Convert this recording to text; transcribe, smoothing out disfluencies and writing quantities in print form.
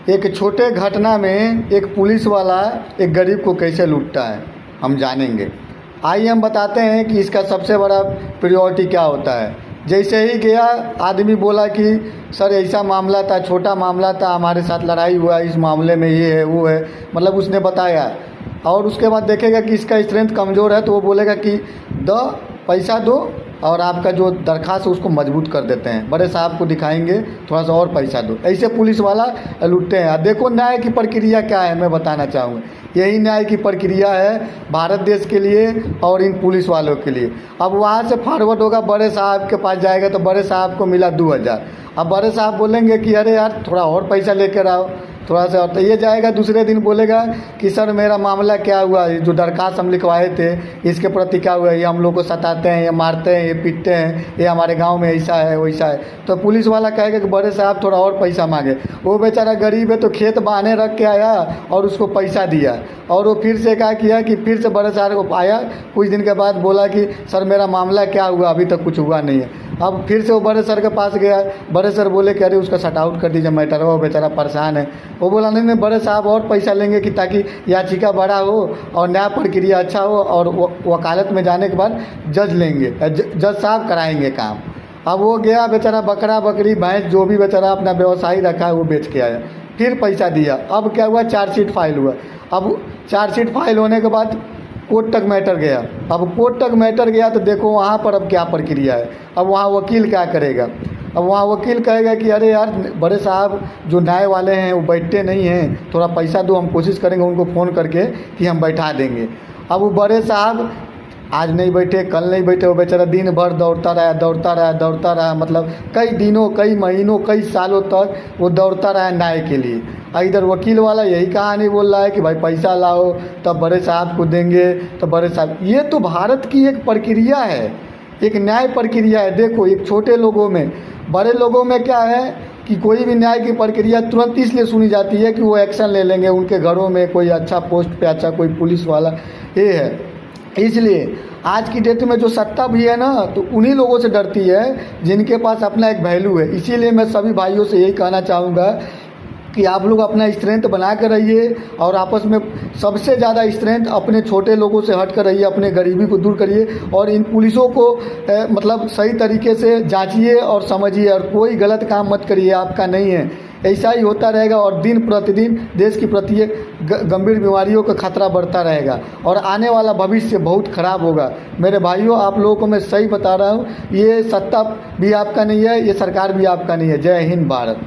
एक छोटे घटना में एक पुलिस वाला एक गरीब को कैसे लूटता है हम जानेंगे। आइए हम बताते हैं कि इसका सबसे बड़ा प्रायोरिटी क्या होता है। जैसे ही गया आदमी बोला कि सर ऐसा मामला था, छोटा मामला था, हमारे साथ लड़ाई हुआ, इस मामले में ये है वो है, मतलब उसने बताया। और उसके बाद देखेगा कि इसका स्ट्रेंथ कमज़ोर है तो वो बोलेगा कि दो पैसा दो और आपका जो दरख्वास्त है उसको मजबूत कर देते हैं, बड़े साहब को दिखाएंगे, थोड़ा सा और पैसा दो। ऐसे पुलिस वाला लूटते हैं। अब देखो न्याय की प्रक्रिया क्या है, मैं बताना चाहूँगा। यही न्याय की प्रक्रिया है भारत देश के लिए और इन पुलिस वालों के लिए। अब वहाँ से फॉरवर्ड होगा, बड़े साहब के पास जाएगा तो बड़े साहब को मिला 2000। अब बड़े साहब बोलेंगे कि अरे यार थोड़ा और पैसा लेकर आओ, थोड़ा सा और। तो ये जाएगा दूसरे दिन बोलेगा कि सर मेरा मामला क्या हुआ, जो दरख्वास्त हम लिखवाए थे इसके प्रति क्या हुआ, ये हम लोग को सताते हैं, ये मारते हैं, ये पीटते हैं, ये हमारे गांव में ऐसा है वैसा है। तो पुलिस वाला कहेगा कि बड़े साहब थोड़ा और पैसा मांगे। वो बेचारा गरीब है तो खेत बहाने रख के आया और उसको पैसा दिया और वो फिर से क्या किया कि फिर से बड़े साहब को आया कुछ दिन के बाद, बोला कि सर मेरा मामला क्या हुआ, अभी तक कुछ हुआ नहीं है। अब फिर से वो बड़े सर के पास गया, बड़े सर बोले कि अरे उसका शट आउट कर दीजिए मैटर, वो बेचारा परेशान है। वो बोला नहीं बड़े साहब और पैसा लेंगे कि ताकि याचिका बड़ा हो और न्याय प्रक्रिया अच्छा हो और वकालत में जाने के बाद जज लेंगे, जज साहब कराएंगे काम। अब वो गया बेचारा, बकरा बकरी भैंस जो भी बेचारा अपना व्यवसाय रखा है वो बेच के आया, फिर पैसा दिया। अब क्या हुआ, चार्जशीट फाइल हुआ। अब चार्जशीट फाइल होने के बाद कोर्ट तक मैटर गया। अब कोर्ट तक मैटर गया तो देखो वहाँ पर अब क्या प्रक्रिया है। अब वहाँ वकील क्या करेगा, अब वहाँ वकील कहेगा कि अरे यार बड़े साहब जो न्याय वाले हैं वो बैठते नहीं हैं, थोड़ा पैसा दो, हम कोशिश करेंगे उनको फ़ोन करके कि हम बैठा देंगे। अब वो बड़े साहब आज नहीं बैठे, कल नहीं बैठे, वो बेचारा दिन भर दौड़ता रहा, मतलब कई दिनों, कई महीनों, कई सालों तक वो दौड़ता रहा न्याय के लिए। इधर वकील वाला यही कहानी बोल रहा है कि भाई पैसा लाओ तब बड़े साहब को देंगे, तो बड़े साहब। ये तो भारत की एक प्रक्रिया है, एक न्याय प्रक्रिया है। देखो एक छोटे लोगों में, बड़े लोगों में क्या है कि कोई भी न्याय की प्रक्रिया तुरंत इसलिए सुनी जाती है कि वो एक्शन ले लेंगे, उनके घरों में कोई अच्छा पोस्ट पे अच्छा कोई पुलिस वाला ये है। इसलिए आज की डेट में जो सत्ता भी है ना, तो उन्हीं लोगों से डरती है जिनके पास अपना एक वैल्यू है। इसीलिए मैं सभी भाइयों से यही कहना चाहूँगा कि आप लोग अपना स्ट्रेंथ बना कर रहिए और आपस में सबसे ज़्यादा स्ट्रेंथ अपने छोटे लोगों से हट कर रहिए, अपने गरीबी को दूर करिए और इन पुलिसों को मतलब सही तरीके से जांचिए और समझिए और कोई गलत काम मत करिए, आपका नहीं है। ऐसा ही होता रहेगा और दिन प्रतिदिन देश की प्रति गंभीर बीमारियों का खतरा बढ़ता रहेगा और आने वाला भविष्य बहुत ख़राब होगा। मेरे भाइयों आप लोगों को मैं सही बता रहा हूँ, ये सत्ता भी आपका नहीं है, ये सरकार भी आपका नहीं है। जय हिंद भारत।